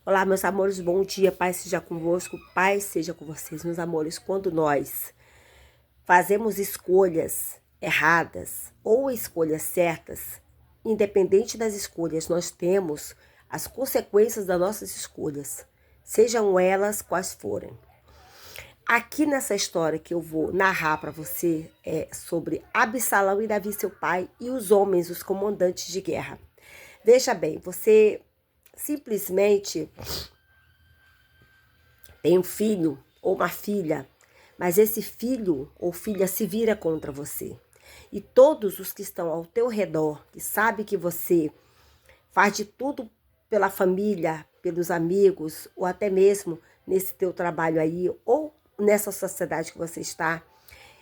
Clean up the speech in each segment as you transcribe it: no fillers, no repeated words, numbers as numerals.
Olá, meus amores, bom dia, paz seja convosco, paz seja com vocês, meus amores. Quando nós fazemos escolhas erradas ou escolhas certas, independente das escolhas, nós temos as consequências das nossas escolhas, sejam elas quais forem. Aqui nessa história que eu vou narrar para você é sobre Absalão e Davi, seu pai, e os homens, os comandantes de guerra. Veja bem, você simplesmente tem um filho ou uma filha, mas esse filho ou filha se vira contra você. E todos os que estão ao teu redor, que sabem que você faz de tudo pela família, pelos amigos, ou até mesmo nesse teu trabalho aí, ou nessa sociedade que você está,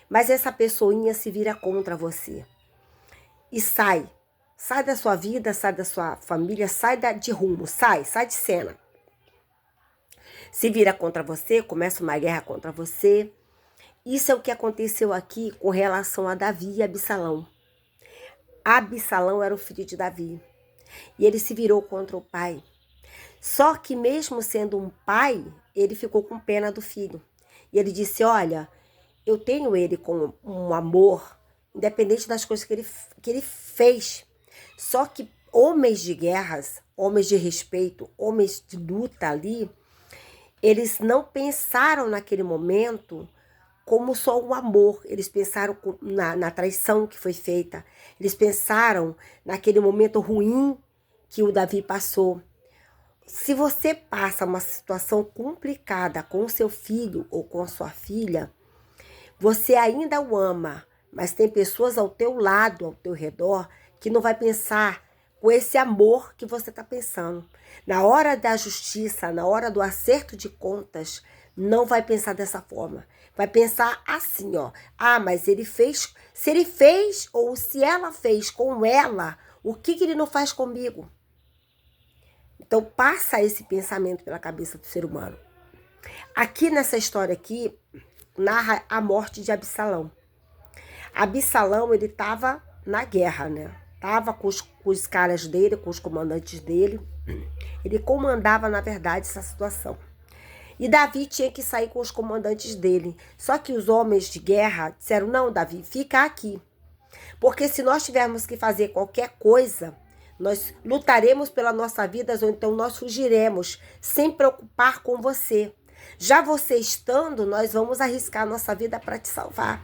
mas essa pessoinha se vira contra você. E sai da sua vida, sai da sua família, sai de rumo, sai de cena. Se vira contra você, começa uma guerra contra você. Isso é o que aconteceu aqui com relação a Davi e Absalão. Absalão era o filho de Davi e ele se virou contra o pai. Só que mesmo sendo um pai, ele ficou com pena do filho. E ele disse, olha, eu tenho ele com um amor, independente das coisas que ele fez. Só que homens de guerras, homens de respeito, homens de luta ali, eles não pensaram naquele momento como só um amor. Eles pensaram na traição que foi feita. Eles pensaram naquele momento ruim que o Davi passou. Se você passa uma situação complicada com o seu filho ou com a sua filha, você ainda o ama, mas tem pessoas ao teu lado, ao teu redor, que não vai pensar com esse amor que você está pensando. Na hora da justiça, na hora do acerto de contas, não vai pensar dessa forma. Vai pensar assim, ó. Ah, mas ele fez, se ele fez ou se ela fez com ela, o que ele não faz comigo? Então passa esse pensamento pela cabeça do ser humano. Aqui nessa história aqui, narra a morte de Absalão. Absalão, ele estava na guerra, né? Tava com os caras dele, com os comandantes dele. Ele comandava, na verdade, essa situação. E Davi tinha que sair com os comandantes dele. Só que os homens de guerra disseram, não, Davi, fica aqui. Porque se nós tivermos que fazer qualquer coisa, nós lutaremos pela nossa vida ou então nós fugiremos, sem preocupar com você. Já você estando, nós vamos arriscar a nossa vida para te salvar.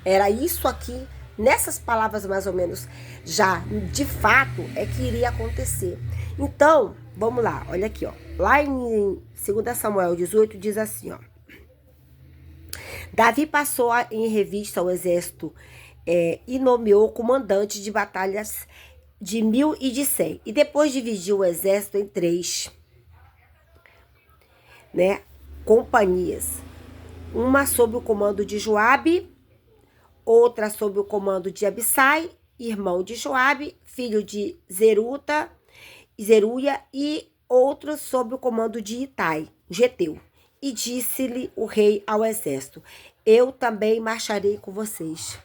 Era isso aqui, nessas palavras mais ou menos, já de fato é que iria acontecer. Então, vamos lá, olha aqui, ó. Lá em 2 Samuel 18 diz assim, ó. Davi passou em revista ao exército e nomeou comandante de batalhas de 1000 e de 100. E depois dividiu o exército em 3, né, companhias. Uma sob o comando de Joabe, outra sob o comando de Abissai, irmão de Joabe, filho de Zeruia, e outro sob o comando de Itai, Geteu. E disse-lhe o rei ao exército, eu também marcharei com vocês.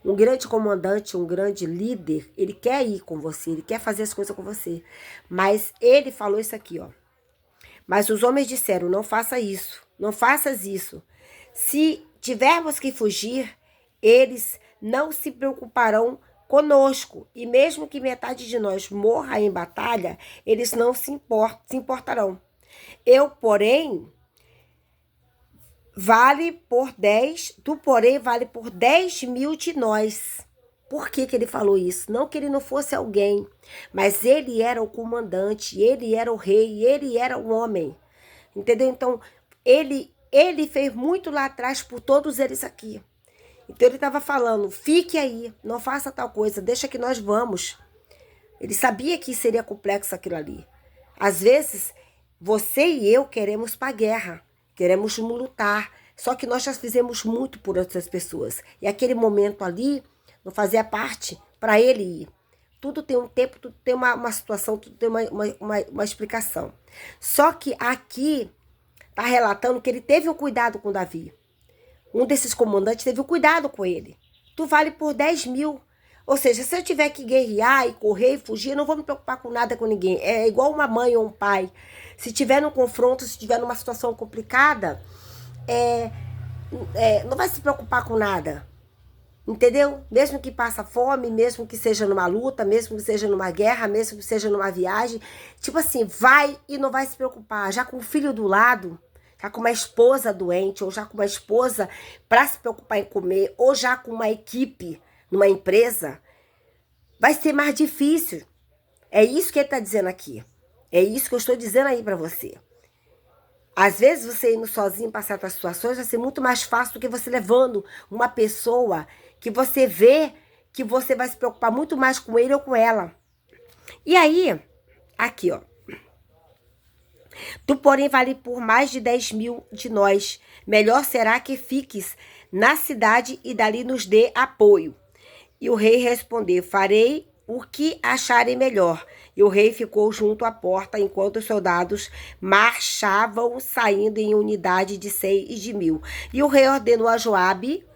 Um grande comandante, um grande líder, ele quer ir com você, ele quer fazer as coisas com você. Mas ele falou isso aqui, ó. Mas os homens disseram, não faça isso, não faças isso. Se tivermos que fugir, eles não se preocuparão conosco. E mesmo que metade de nós morra em batalha, eles não se importarão. Eu, porém, vale por 10, tu, porém, vale por 10.000 de nós. Por que ele falou isso? Não que ele não fosse alguém, mas ele era o comandante, ele era o rei, ele era o homem. Entendeu? Então, ele fez muito lá atrás por todos eles aqui. Então, ele estava falando, fique aí, não faça tal coisa, deixa que nós vamos. Ele sabia que seria complexo aquilo ali. Às vezes, você e eu queremos para a guerra, queremos lutar, só que nós já fizemos muito por outras pessoas. E aquele momento ali não fazia parte para ele ir. Tudo tem um tempo, tudo tem uma situação, tudo tem uma explicação. Só que aqui está relatando que ele teve um cuidado com Davi. Um desses comandantes teve um cuidado com ele. Tu vale por 10.000. Ou seja, se eu tiver que guerrear e correr e fugir, eu não vou me preocupar com nada com ninguém. É igual uma mãe ou um pai. Se tiver num confronto, se tiver numa situação complicada, não vai se preocupar com nada. Entendeu? Mesmo que passa fome, mesmo que seja numa luta, mesmo que seja numa guerra, mesmo que seja numa viagem. Tipo assim, vai e não vai se preocupar. Já com o filho do lado, já com uma esposa doente, ou já com uma esposa para se preocupar em comer, ou já com uma equipe numa empresa, vai ser mais difícil. É isso que ele está dizendo aqui. É isso que eu estou dizendo aí para você. Às vezes você indo sozinho para certas situações vai ser muito mais fácil do que você levando uma pessoa que você vê que você vai se preocupar muito mais com ele ou com ela. E aí, aqui ó. Tu, porém, vale por mais de 10.000 de nós. Melhor será que fiques na cidade e dali nos dê apoio. E o rei respondeu, farei o que acharem melhor. E o rei ficou junto à porta, enquanto os soldados marchavam, saindo em unidade de 100 e de 1.000. E o rei ordenou a Joabe,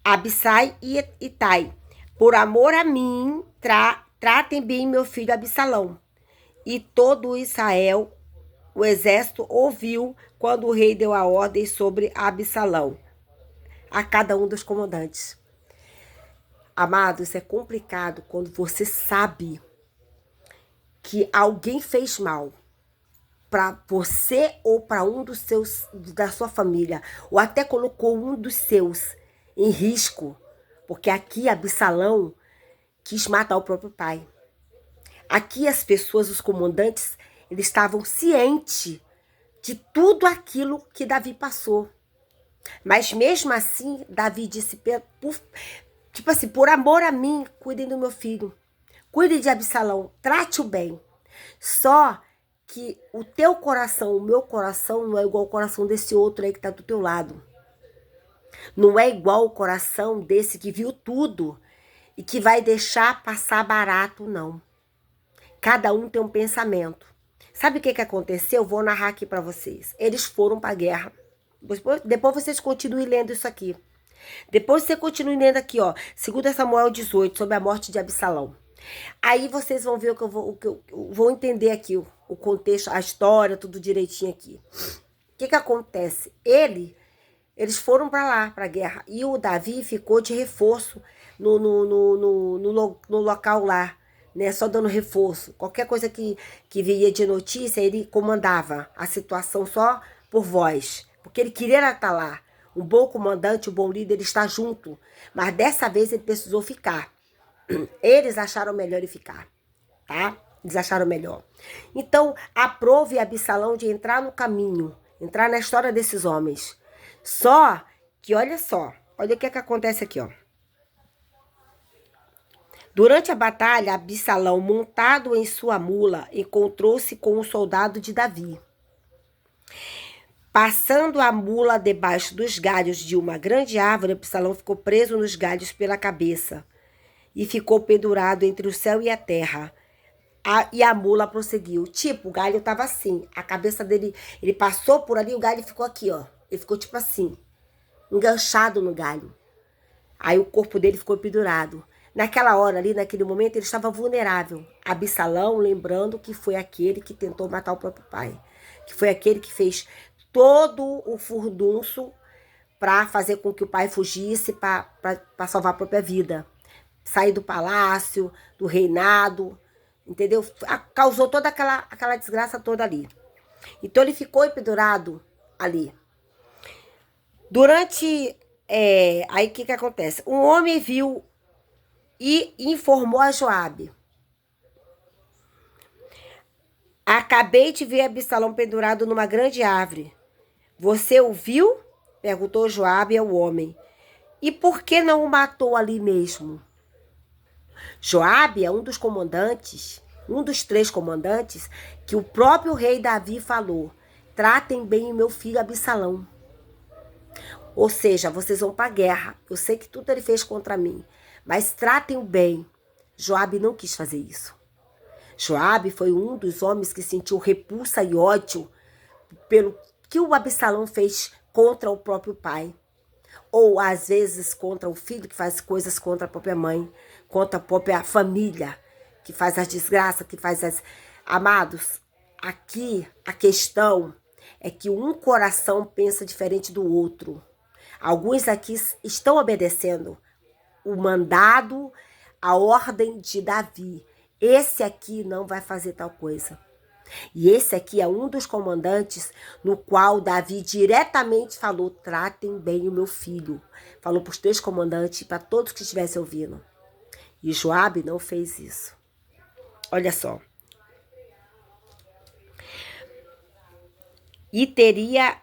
Abissai e Itai, por amor a mim, tratem bem meu filho Absalão. E todo Israel, o exército, ouviu quando o rei deu a ordem sobre Absalão a cada um dos comandantes. Amado, isso é complicado quando você sabe que alguém fez mal para você ou para um dos seus, da sua família, ou até colocou um dos seus em risco, porque aqui Absalão quis matar o próprio pai. Aqui as pessoas, os comandantes, eles estavam cientes de tudo aquilo que Davi passou. Mas mesmo assim, Davi disse, tipo assim, por amor a mim, cuidem do meu filho. Cuide de Absalão, trate-o bem. Só que o teu coração, o meu coração, não é igual ao coração desse outro aí que tá do teu lado. Não é igual o coração desse que viu tudo e que vai deixar passar barato, não. Cada um tem um pensamento. Sabe o que aconteceu? Vou narrar aqui para vocês. Eles foram para a guerra. Depois vocês continuem lendo isso aqui. Depois você continue lendo aqui, ó. 2 Samuel 18, sobre a morte de Absalão. Aí vocês vão ver o que eu vou entender aqui, o contexto, a história, tudo direitinho aqui. O que acontece? Eles foram para lá, para a guerra. E o Davi ficou de reforço no local lá, né? Só dando reforço. Qualquer coisa que via de notícia, ele comandava a situação só por voz. Porque ele queria estar lá. Um bom comandante, um bom líder, ele está junto. Mas dessa vez ele precisou ficar. Eles acharam melhor ele ficar, tá? Eles acharam melhor. Então, aprove Absalão de entrar no caminho, entrar na história desses homens. Só que, olha só, olha o que acontece aqui, ó. Durante a batalha, Absalão, montado em sua mula, encontrou-se com um soldado de Davi. Passando a mula debaixo dos galhos de uma grande árvore, Absalão ficou preso nos galhos pela cabeça e ficou pendurado entre o céu e a terra. E a mula prosseguiu. Tipo, o galho tava assim. A cabeça dele, ele passou por ali, o galho ficou aqui, ó. Ele ficou tipo assim, enganchado no galho. Aí o corpo dele ficou pendurado. Naquela hora ali, naquele momento, ele estava vulnerável. Absalão, lembrando que foi aquele que tentou matar o próprio pai. Que foi aquele que fez todo o furdunço para fazer com que o pai fugisse para salvar a própria vida. Sair do palácio, do reinado, entendeu? Causou toda aquela desgraça toda ali. Então ele ficou pendurado ali. Durante... aí o que acontece? Um homem viu e informou a Joabe. Acabei de ver Absalão pendurado numa grande árvore. Você o viu? Perguntou Joabe ao homem. E por que não o matou ali mesmo? Joabe é um dos comandantes, um dos 3 comandantes, que o próprio rei Davi falou, tratem bem o meu filho Absalão. Ou seja, vocês vão para a guerra, eu sei que tudo ele fez contra mim, mas tratem-o bem. Joabe não quis fazer isso. Joabe foi um dos homens que sentiu repulsa e ódio pelo que o Absalão fez contra o próprio pai. Ou, às vezes, contra o filho que faz coisas contra a própria mãe. contra a própria família, que faz as desgraças, que faz as... Amados, aqui a questão é que um coração pensa diferente do outro. Alguns aqui estão obedecendo o mandado, a ordem de Davi. Esse aqui não vai fazer tal coisa. E esse aqui é um dos comandantes no qual Davi diretamente falou, tratem bem o meu filho. Falou para os 3 comandantes e para todos que estivessem ouvindo. E Joabe não fez isso. Olha só. E teria,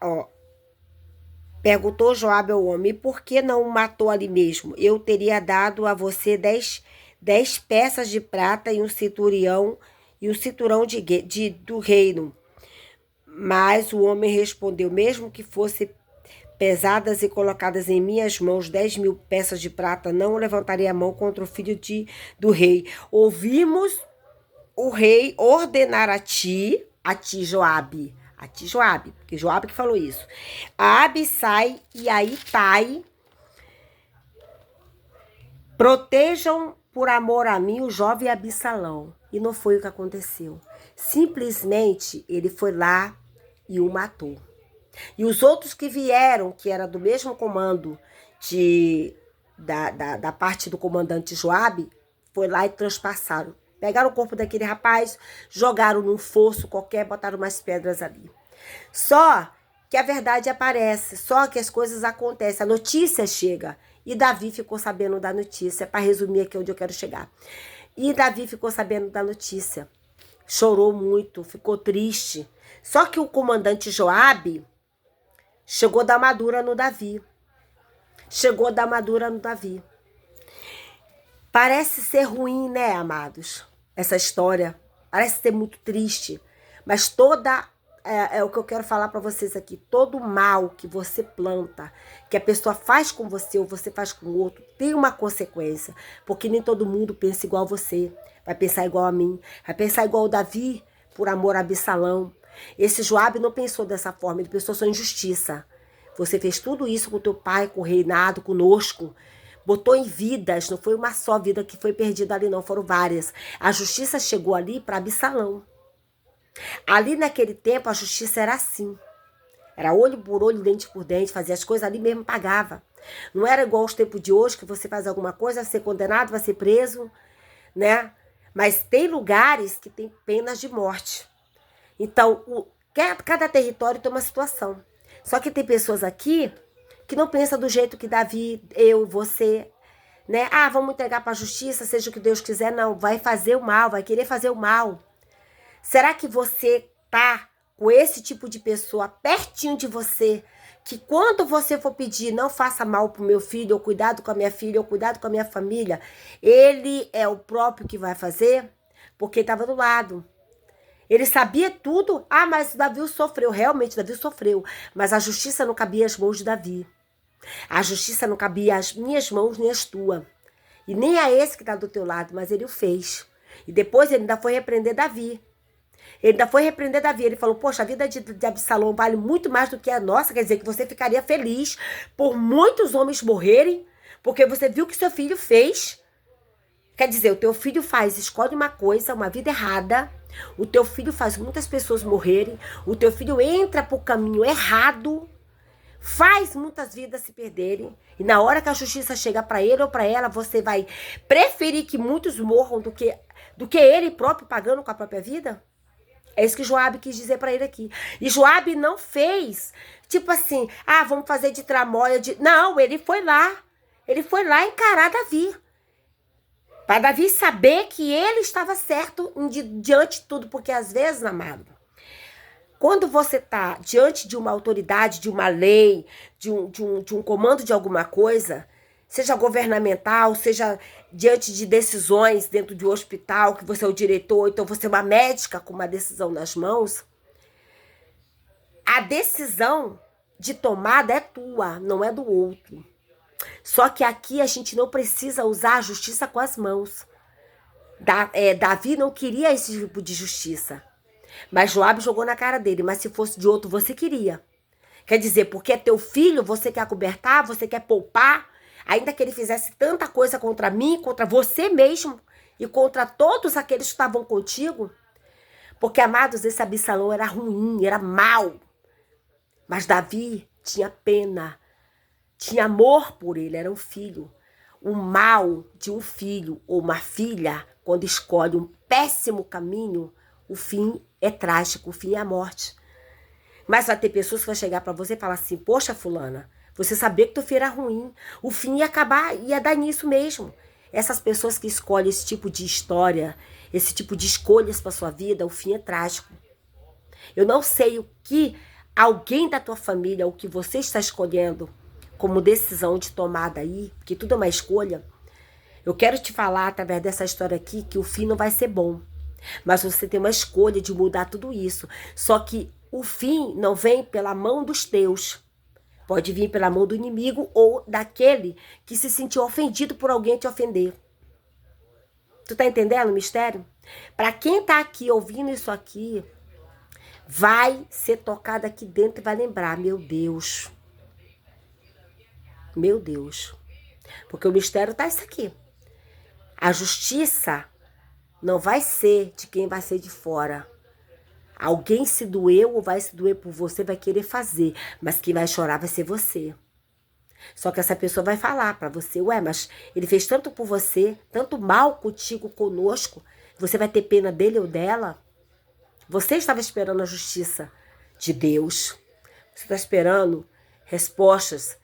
perguntou Joabe ao homem, por que não o matou ali mesmo? Eu teria dado a você 10 peças de prata e um cinturão do reino. Mas o homem respondeu, mesmo que fosse pesadas e colocadas em minhas mãos 10.000 peças de prata, não levantaria a mão contra o filho do rei. Ouvimos o rei ordenar a ti Joabe, porque Joabe que falou isso. A Abissai e a Itai protejam por amor a mim o jovem Absalão. E não foi o que aconteceu. Simplesmente ele foi lá e o matou. E os outros que vieram, que era do mesmo comando da parte do comandante Joabe, foi lá e transpassaram. Pegaram o corpo daquele rapaz, jogaram num fosso qualquer, botaram umas pedras ali. Só que a verdade aparece, só que as coisas acontecem, a notícia chega. E Davi ficou sabendo da notícia, para resumir aqui onde eu quero chegar. E Davi ficou sabendo da notícia. Chorou muito, ficou triste. Só que o comandante Joabe chegou da madura no Davi. Parece ser ruim, né, amados? Essa história. Parece ser muito triste. Mas é o que eu quero falar para vocês aqui. Todo mal que você planta, que a pessoa faz com você ou você faz com o outro, tem uma consequência. Porque nem todo mundo pensa igual a você. Vai pensar igual a mim. Vai pensar igual o Davi, por amor a Absalão. Esse Joabe não pensou dessa forma. Ele pensou só em justiça. Você fez tudo isso com teu pai, com o reinado, conosco. Botou em vidas. Não foi uma só vida que foi perdida ali, não. Foram várias. A justiça chegou ali para Absalão. Ali naquele tempo a justiça era assim. Era olho por olho, dente por dente, fazia as coisas ali mesmo, pagava. Não era igual aos tempos de hoje, que você faz alguma coisa, vai ser condenado, vai ser preso, né? Mas tem lugares que tem penas de morte. Então, cada território tem uma situação. Só que tem pessoas aqui que não pensam do jeito que Davi, eu, você, né? Ah, vamos entregar para a justiça, seja o que Deus quiser. Não, vai fazer o mal, vai querer fazer o mal. Será que você tá com esse tipo de pessoa pertinho de você, que quando você for pedir, não faça mal pro meu filho, ou cuidado com a minha filha, ou cuidado com a minha família, ele é o próprio que vai fazer? Porque estava do lado. Ele sabia tudo. Ah, mas Davi sofreu. Realmente, Davi sofreu. Mas a justiça não cabia às mãos de Davi. A justiça não cabia às minhas mãos, nem às tuas. E nem a esse que está do teu lado, mas ele o fez. E depois ele ainda foi repreender Davi. Ele falou, poxa, a vida de Absalão vale muito mais do que a nossa. Quer dizer que você ficaria feliz por muitos homens morrerem, porque você viu o que seu filho fez. Quer dizer, o teu filho escolhe uma coisa, uma vida errada. O teu filho faz muitas pessoas morrerem. O teu filho entra pro caminho errado. Faz muitas vidas se perderem. E na hora que a justiça chega para ele ou para ela, você vai preferir que muitos morram do que ele próprio pagando com a própria vida? É isso que Joabe quis dizer para ele aqui. E Joabe não fez, tipo assim, vamos fazer de tramóia. Não, ele foi lá. Ele foi lá encarar Davi. Para Davi saber que ele estava certo diante de tudo. Porque às vezes, amado, quando você está diante de uma autoridade, de uma lei, de um comando de alguma coisa, seja governamental, seja diante de decisões dentro de um hospital, que você é o diretor, então você é uma médica com uma decisão nas mãos, a decisão de tomada é tua, não é do outro. Só que aqui a gente não precisa usar a justiça com as mãos. Davi não queria esse tipo de justiça. Mas Joabe jogou na cara dele. Mas se fosse de outro, você queria. Quer dizer, porque é teu filho, você quer acobertar, você quer poupar. ainda que ele fizesse tanta coisa contra mim, contra você mesmo e contra todos aqueles que estavam contigo. Porque, amados, esse Absalão era ruim, era mau. Mas Davi tinha pena, tinha amor por ele, era um filho. O mal de um filho ou uma filha, quando escolhe um péssimo caminho, o fim é trágico, o fim é a morte. Mas vai ter pessoas que vão chegar para você e falar assim, poxa, fulana, você sabia que teu filho era ruim, o fim ia acabar, ia dar nisso mesmo. Essas pessoas que escolhem esse tipo de história, esse tipo de escolhas para sua vida, o fim é trágico. Eu não sei o que alguém da tua família, o que você está escolhendo como decisão de tomada aí, porque tudo é uma escolha. Eu quero te falar, através dessa história aqui, que o fim não vai ser bom. Mas você tem uma escolha de mudar tudo isso. Só que o fim não vem pela mão dos teus. Pode vir pela mão do inimigo ou daquele que se sentiu ofendido por alguém te ofender. Tu tá entendendo o mistério? Para quem tá aqui ouvindo isso aqui, vai ser tocado aqui dentro e vai lembrar, meu Deus. Meu Deus. Porque o mistério tá isso aqui. A justiça não vai ser de quem vai ser de fora. Alguém se doeu ou vai se doer por você, vai querer fazer. Mas quem vai chorar vai ser você. Só que essa pessoa vai falar pra você, ué, mas ele fez tanto por você, tanto mal contigo, conosco. Você vai ter pena dele ou dela? Você estava esperando a justiça de Deus. Você está esperando respostas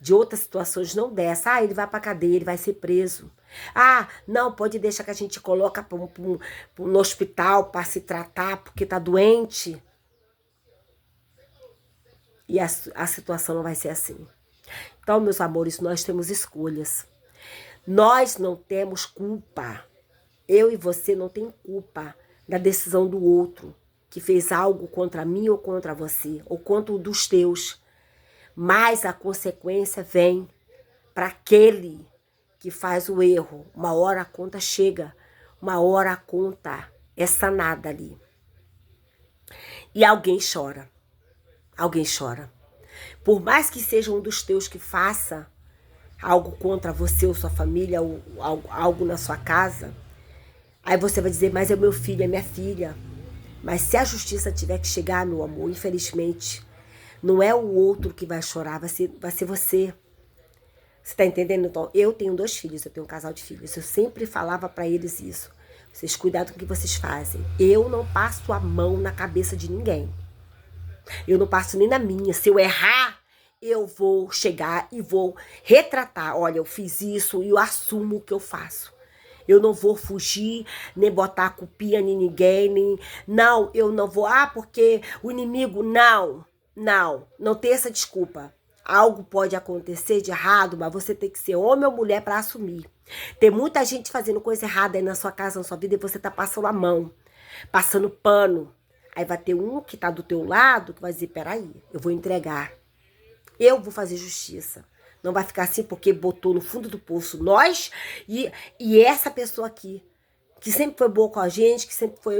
de outras situações, não dessa. Ah, ele vai pra cadeia, ele vai ser preso. Ah, não, pode deixar que a gente coloca no hospital para se tratar porque tá doente. E a situação não vai ser assim. Então, meus amores, nós temos escolhas. Nós não temos culpa. Eu e você não tem culpa da decisão do outro que fez algo contra mim ou contra você, ou contra o dos teus. Mas a consequência vem para aquele que faz o erro. Uma hora a conta chega, uma hora a conta é sanada ali. E alguém chora. Alguém chora. Por mais que seja um dos teus que faça algo contra você ou sua família, ou algo na sua casa, aí você vai dizer, mas é meu filho, é minha filha. Mas se a justiça tiver que chegar, meu amor, infelizmente, não é o outro que vai chorar, vai ser você. Você tá entendendo? Então, eu tenho 2 filhos, eu tenho um casal de filhos. Eu sempre falava pra eles isso. Vocês cuidado com o que vocês fazem. Eu não passo a mão na cabeça de ninguém. Eu não passo nem na minha. Se eu errar, eu vou chegar e vou retratar. Olha, eu fiz isso e eu assumo o que eu faço. Eu não vou fugir, nem botar a culpinha em ninguém, nem... Não, eu não vou... Ah, porque o inimigo... Não tem essa desculpa. Algo pode acontecer de errado, mas você tem que ser homem ou mulher para assumir. Tem muita gente fazendo coisa errada aí na sua casa, na sua vida, e você tá passando a mão, passando pano. Aí vai ter um que tá do teu lado, que vai dizer, peraí, eu vou entregar. Eu vou fazer justiça. Não vai ficar assim porque botou no fundo do poço nós e essa pessoa aqui, que sempre foi boa com a gente, que sempre foi...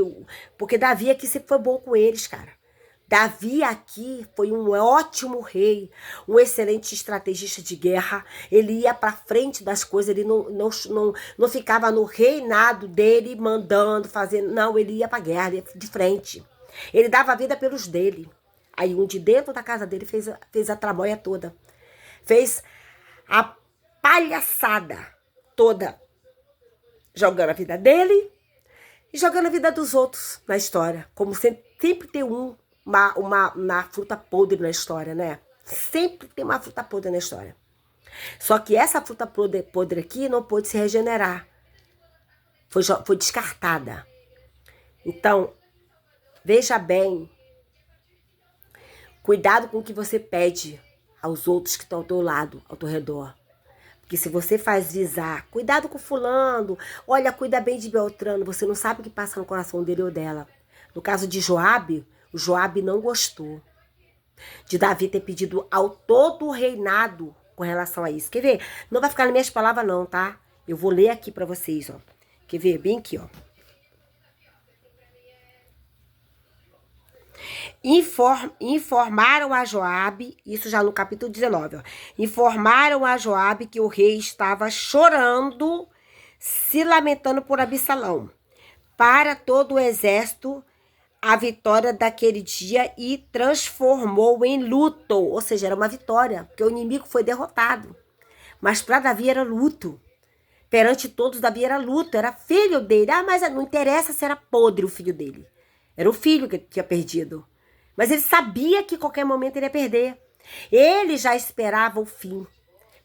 Porque Davi aqui sempre foi bom com eles, cara. Davi aqui foi um ótimo rei, um excelente estrategista de guerra. Ele ia para frente das coisas, ele não ficava no reinado dele mandando, fazendo... Não, ele ia para guerra, ia de frente. Ele dava a vida pelos dele. Aí um de dentro da casa dele fez a tramóia toda. Fez a palhaçada toda. Jogando a vida dele e jogando a vida dos outros na história. Como sempre tem uma fruta podre na história, né? Sempre tem uma fruta podre na história. Só que essa fruta podre aqui não pôde se regenerar. Foi descartada. Então, veja bem. Cuidado com o que você pede aos outros que estão ao teu lado, ao teu redor. Porque se você faz visar, cuidado com fulano, olha, cuida bem de Beltrano, você não sabe o que passa no coração dele ou dela. No caso de Joabe, o Joabe não gostou de Davi ter pedido ao todo o reinado com relação a isso. Quer ver? Não vai ficar nas minhas palavras não, tá? Eu vou ler aqui pra vocês, ó. Quer ver? Bem aqui, ó. Informaram a Joabe, isso já no capítulo 19, ó, informaram a Joabe que o rei estava chorando, se lamentando por Absalão. Para todo o exército, a vitória daquele dia e transformou em luto, ou seja, era uma vitória, porque o inimigo foi derrotado. Mas para Davi era luto. Perante todos, Davi era luto, era filho dele. Ah, mas não interessa se era podre o filho dele. Era o filho que tinha perdido. Mas ele sabia que em qualquer momento ele ia perder. Ele já esperava o fim.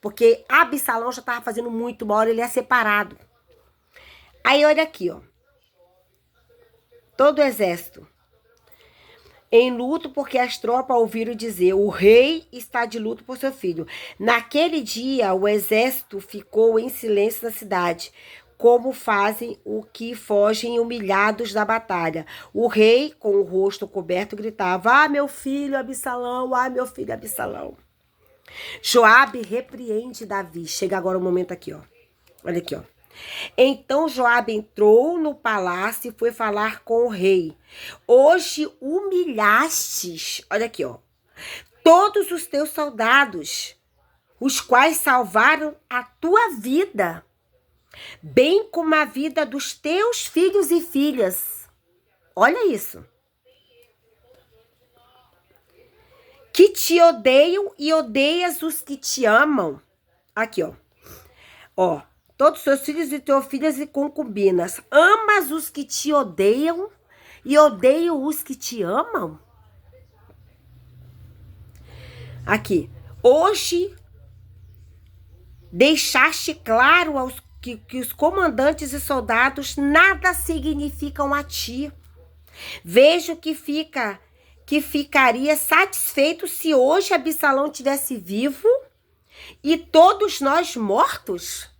Porque Absalão já estava fazendo muito mal, ele ia separado. Aí olha aqui, ó. Todo o exército em luto porque as tropas ouviram dizer: o rei está de luto por seu filho. Naquele dia, o exército ficou em silêncio na cidade, como fazem o que fogem humilhados da batalha. O rei, com o rosto coberto, gritava: ah, meu filho Absalão, ah, meu filho Absalão. Joabe repreende Davi. Chega agora o momento aqui, ó. Olha aqui, ó. Então Joabe entrou no palácio e foi falar com o rei. Hoje humilhastes, olha aqui, ó, todos os teus soldados, os quais salvaram a tua vida, bem como a vida dos teus filhos e filhas. Olha isso. Que te odeiam e odeias os que te amam. Aqui, ó. Ó. Todos os seus filhos e tuas filhas e concubinas. Amas os que te odeiam e odeiam os que te amam? Aqui. Hoje deixaste claro aos que os comandantes e soldados nada significam a ti. Vejo que ficaria satisfeito se hoje Absalão tivesse vivo e todos nós mortos.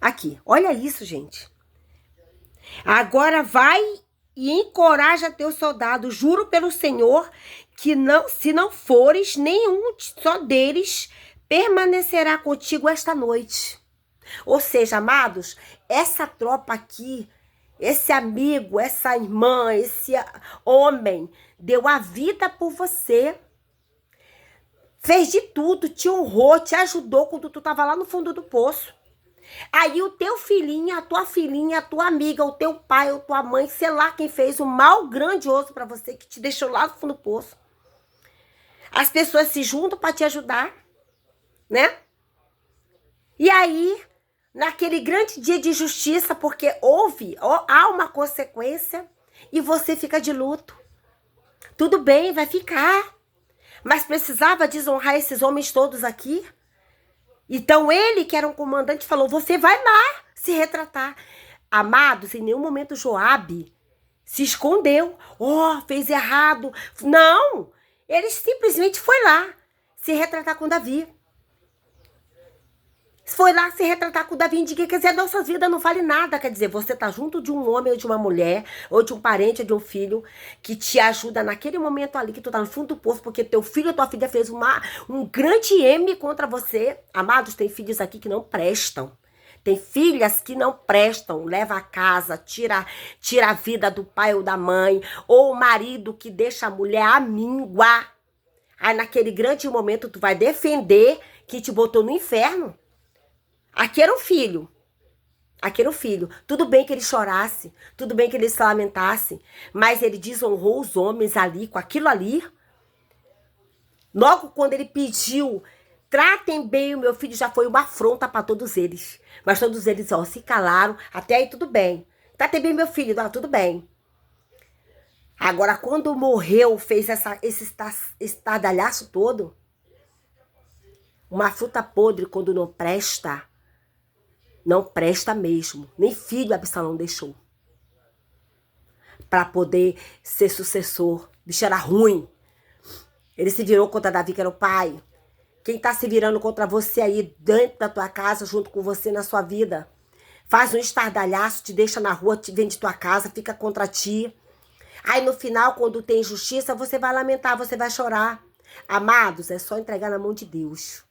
Aqui, olha isso, gente. Agora vai e encoraja teus soldados. Juro pelo Senhor que não, se não fores, nenhum só deles permanecerá contigo esta noite. Ou seja, amados, essa tropa aqui, esse amigo, essa irmã, esse homem, deu a vida por você. Fez de tudo, te honrou, te ajudou quando tu estava lá no fundo do poço. Aí o teu filhinho, a tua filhinha, a tua amiga, o teu pai ou tua mãe, sei lá quem fez o mal grandioso para você, que te deixou lá no fundo do poço. As pessoas se juntam para te ajudar, né? E aí, naquele grande dia de justiça, porque há uma consequência e você fica de luto. Tudo bem, vai ficar. Mas precisava desonrar esses homens todos aqui? Então ele, que era um comandante, falou: você vai lá se retratar. Amados, em nenhum momento Joabe se escondeu. Fez errado. Não, ele simplesmente foi lá se retratar com Davi. Foi lá se retratar com Davi. Quer dizer, a nossa vida não vale nada. Quer dizer, você tá junto de um homem ou de uma mulher, ou de um parente ou de um filho, que te ajuda naquele momento ali, que tu tá no fundo do poço, porque teu filho ou tua filha fez um grande M contra você. Amados, tem filhos aqui que não prestam. Tem filhas que não prestam. Leva a casa, tira a vida do pai ou da mãe, ou o marido que deixa a mulher amíngua. Aí naquele grande momento tu vai defender que te botou no inferno. Aqui era o filho. Aqui era o filho. Tudo bem que ele chorasse, tudo bem que ele se lamentasse, mas ele desonrou os homens ali, com aquilo ali. Logo quando ele pediu, tratem bem o meu filho, já foi uma afronta para todos eles. Mas todos eles, se calaram. Até aí tudo bem. Tratem bem meu filho, tudo bem. Agora, quando morreu, fez esse estardalhaço todo. Uma fruta podre, quando não presta, não presta mesmo. Nem filho Absalão deixou. Para poder ser sucessor. O bicho era ruim. Ele se virou contra Davi, que era o pai. Quem tá se virando contra você aí, dentro da tua casa, junto com você na sua vida, faz um estardalhaço, te deixa na rua, te vende tua casa, fica contra ti. Aí no final, quando tem justiça, você vai lamentar, você vai chorar. Amados, é só entregar na mão de Deus.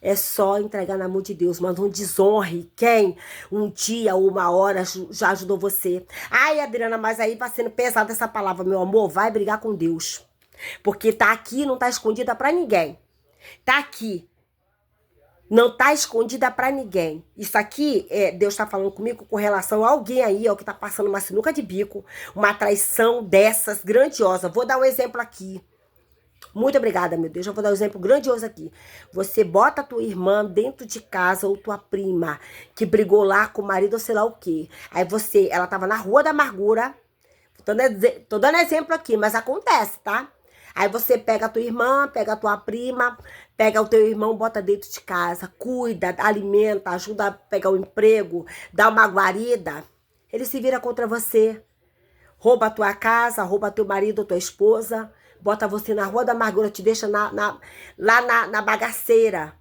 É só entregar na mão de Deus, mas não desonre quem um dia ou uma hora já ajudou você. Ai, Adriana, mas aí vai sendo pesada essa palavra, meu amor. Vai brigar com Deus. Porque tá aqui, não tá escondida pra ninguém. Tá aqui. Não tá escondida pra ninguém. Isso aqui, Deus tá falando comigo com relação a alguém aí, ó, que tá passando uma sinuca de bico, uma traição dessas grandiosa. Vou dar um exemplo aqui. Muito obrigada, meu Deus. Eu vou dar um exemplo grandioso aqui. Você bota a tua irmã dentro de casa ou tua prima que brigou lá com o marido ou sei lá o quê. Aí ela tava na rua da amargura. Tô dando exemplo aqui, mas acontece, tá? Aí você pega a tua irmã, pega a tua prima, pega o teu irmão, bota dentro de casa, cuida, alimenta, ajuda a pegar o emprego, dá uma guarida. Ele se vira contra você. Rouba a tua casa, rouba teu marido ou tua esposa, bota você na rua da amargura, te deixa lá na bagaceira.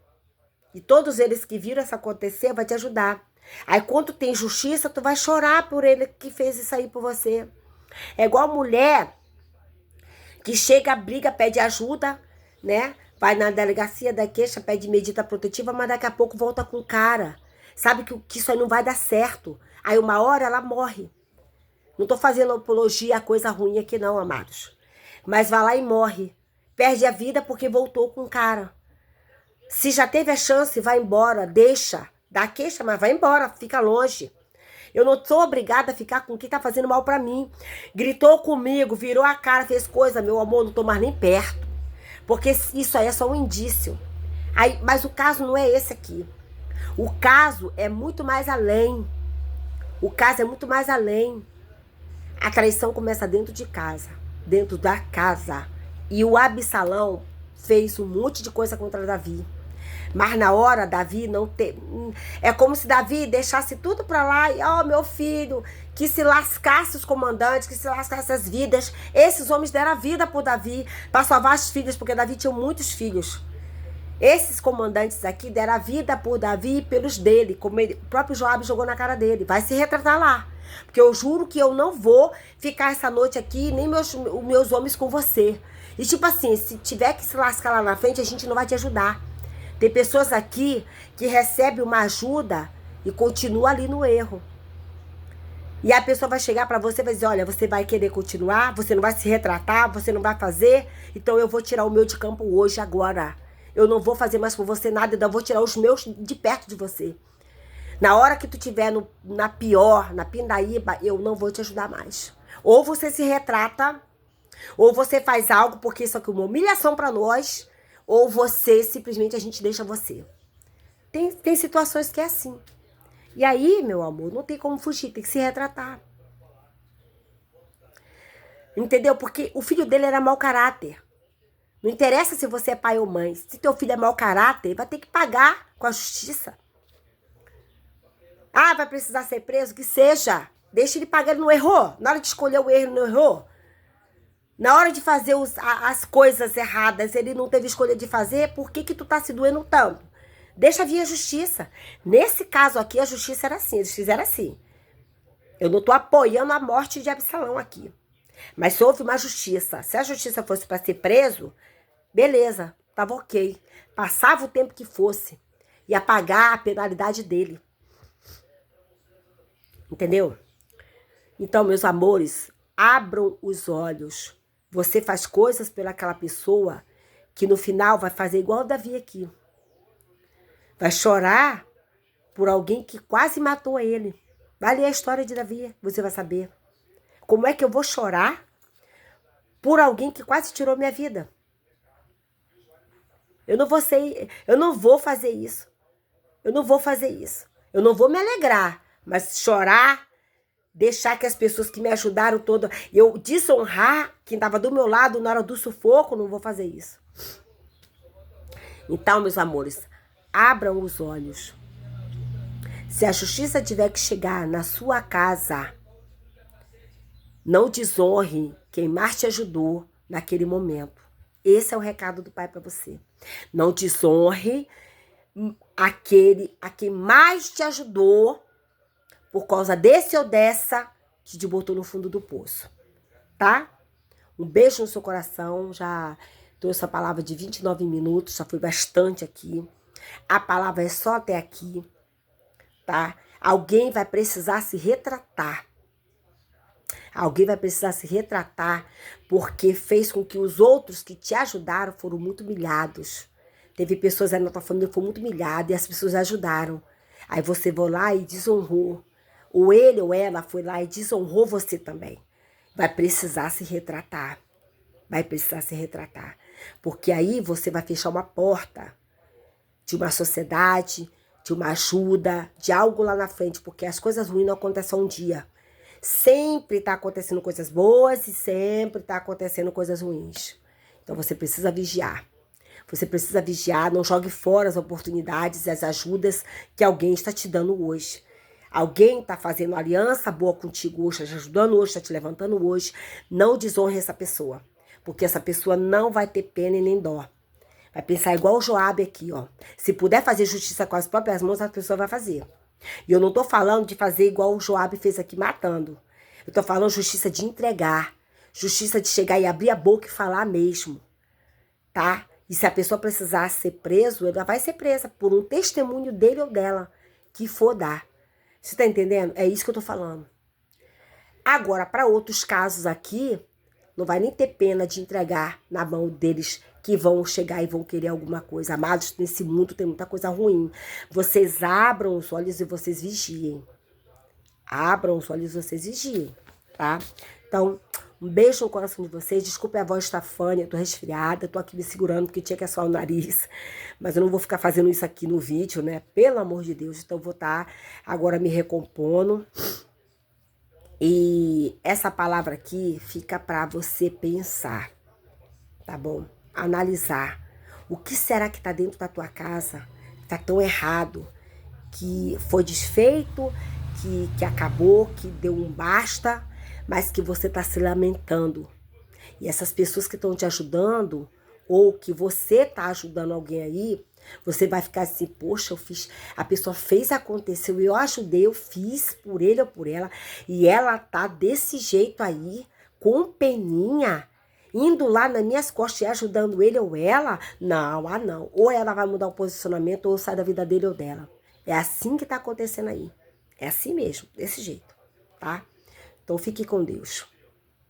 E todos eles que viram isso acontecer vai te ajudar. Aí quando tem justiça, tu vai chorar por ele que fez isso aí por você. É igual mulher que chega, briga, pede ajuda, né? Vai na delegacia da queixa, pede medida protetiva, mas daqui a pouco volta com cara. Sabe que isso aí não vai dar certo. Aí uma hora ela morre. Não tô fazendo apologia a coisa ruim aqui não, amados. Mas vai lá e morre. Perde a vida porque voltou com cara. Se já teve a chance, vai embora, deixa. Dá queixa, mas vai embora, fica longe. Eu não sou obrigada a ficar com quem tá fazendo mal pra mim. Gritou comigo, virou a cara, fez coisa, meu amor, não tô mais nem perto. Porque isso aí é só um indício. Aí, mas o caso não é esse aqui. O caso é muito mais além. O caso é muito mais além. A traição começa dentro de casa, dentro da casa. E o Absalão fez um monte de coisa contra Davi. Mas na hora, Davi não tem... É como se Davi deixasse tudo pra lá e, ó, meu filho, que se lascasse os comandantes, que se lascasse as vidas. Esses homens deram a vida por Davi, pra salvar as filhas, porque Davi tinha muitos filhos. Esses comandantes aqui deram a vida por Davi e pelos dele, como o próprio Joabe jogou na cara dele. Vai se retratar lá. Porque eu juro que eu não vou ficar essa noite aqui, nem meus homens com você. E tipo assim, se tiver que se lascar lá na frente, a gente não vai te ajudar. Tem pessoas aqui que recebem uma ajuda e continua ali no erro. E a pessoa vai chegar pra você e vai dizer, olha, você vai querer continuar, você não vai se retratar, você não vai fazer, então eu vou tirar o meu de campo hoje, agora. Eu não vou fazer mais por você nada, eu vou tirar os meus de perto de você. Na hora que tu estiver na pior, na pindaíba, eu não vou te ajudar mais. Ou você se retrata, ou você faz algo, porque isso aqui é uma humilhação pra nós, ou você, simplesmente, a gente deixa você. Tem situações que é assim. E aí, meu amor, não tem como fugir, tem que se retratar. Entendeu? Porque o filho dele era mau caráter. Não interessa se você é pai ou mãe. Se teu filho é mau caráter, vai ter que pagar com a justiça. Ah, vai precisar ser preso? Que seja. Deixa ele pagar, ele não errou. Na hora de escolher o erro, ele não errou. Na hora de fazer as coisas erradas, ele não teve escolha de fazer, por que tu tá se doendo tanto? Deixa vir a justiça. Nesse caso aqui, a justiça era assim, eles fizeram assim. Eu não tô apoiando a morte de Absalão aqui. Mas se houve uma justiça, se a justiça fosse para ser preso, beleza, tava ok. Passava o tempo que fosse, ia pagar a penalidade dele. Entendeu? Então, meus amores, abram os olhos. Você faz coisas pelaquela pessoa que no final vai fazer igual o Davi aqui. Vai chorar por alguém que quase matou ele. Vai ler a história de Davi, você vai saber. Como é que eu vou chorar por alguém que quase tirou minha vida? Eu não vou fazer isso. Eu não vou fazer isso. Eu não vou me alegrar, mas chorar, deixar que as pessoas que me ajudaram toda, eu desonrar quem estava do meu lado na hora do sufoco, não vou fazer isso. Então, meus amores, abram os olhos. Se a justiça tiver que chegar na sua casa, não desonre quem mais te ajudou naquele momento. Esse é o recado do Pai para você. Não desonre a quem mais te ajudou por causa desse ou dessa que te botou no fundo do poço. Tá? Um beijo no seu coração. Já trouxe a palavra de 29 minutos, já foi bastante aqui. A palavra é só até aqui, tá? Alguém vai precisar se retratar. Alguém vai precisar se retratar porque fez com que os outros que te ajudaram foram muito humilhados. Teve pessoas aí na tua família que foram muito humilhadas e as pessoas ajudaram. Aí você foi lá e desonrou. Ou ele ou ela foi lá e desonrou você também. Vai precisar se retratar. Vai precisar se retratar. Porque aí você vai fechar uma porta de uma sociedade, de uma ajuda, de algo lá na frente. Porque as coisas ruins não acontecem só um dia. Sempre está acontecendo coisas boas e sempre está acontecendo coisas ruins. Então você precisa vigiar. Você precisa vigiar, não jogue fora as oportunidades e as ajudas que alguém está te dando hoje. Alguém está fazendo aliança boa contigo hoje, está te ajudando hoje, está te levantando hoje. Não desonre essa pessoa, porque essa pessoa não vai ter pena e nem dó. Vai pensar igual o Joabe aqui, ó. Se puder fazer justiça com as próprias mãos, a pessoa vai fazer. E eu não tô falando de fazer igual o Joabe fez aqui, matando. Eu tô falando justiça de entregar. Justiça de chegar e abrir a boca e falar mesmo. Tá? E se a pessoa precisar ser preso, ela vai ser presa por um testemunho dele ou dela que for dar. Você tá entendendo? É isso que eu tô falando. Agora, para outros casos aqui, não vai nem ter pena de entregar na mão deles que vão chegar e vão querer alguma coisa. Amados, nesse mundo tem muita coisa ruim. Vocês abram os olhos e vocês vigiem. Abram os olhos e vocês vigiem, tá? Então, um beijo no coração de vocês. Desculpe a voz estar fânia, eu tô resfriada, tô aqui me segurando porque tinha que assoar o nariz. Mas eu não vou ficar fazendo isso aqui no vídeo, né? Pelo amor de Deus. Então, eu vou estar agora me recompondo. E essa palavra aqui fica para você pensar, tá bom? Analisar. O que será que está dentro da tua casa? Está tão errado, que foi desfeito, que acabou, que deu um basta, mas que você está se lamentando. E essas pessoas que estão te ajudando, ou que você está ajudando alguém aí, você vai ficar assim, poxa, eu fiz, a pessoa fez, aconteceu, eu ajudei, eu fiz por ele ou por ela, e ela tá desse jeito aí, com peninha, indo lá nas minhas costas e ajudando ele ou ela. Não, não. Ou ela vai mudar o posicionamento, ou sai da vida dele ou dela. É assim que tá acontecendo aí. É assim mesmo, desse jeito, tá? Então fique com Deus.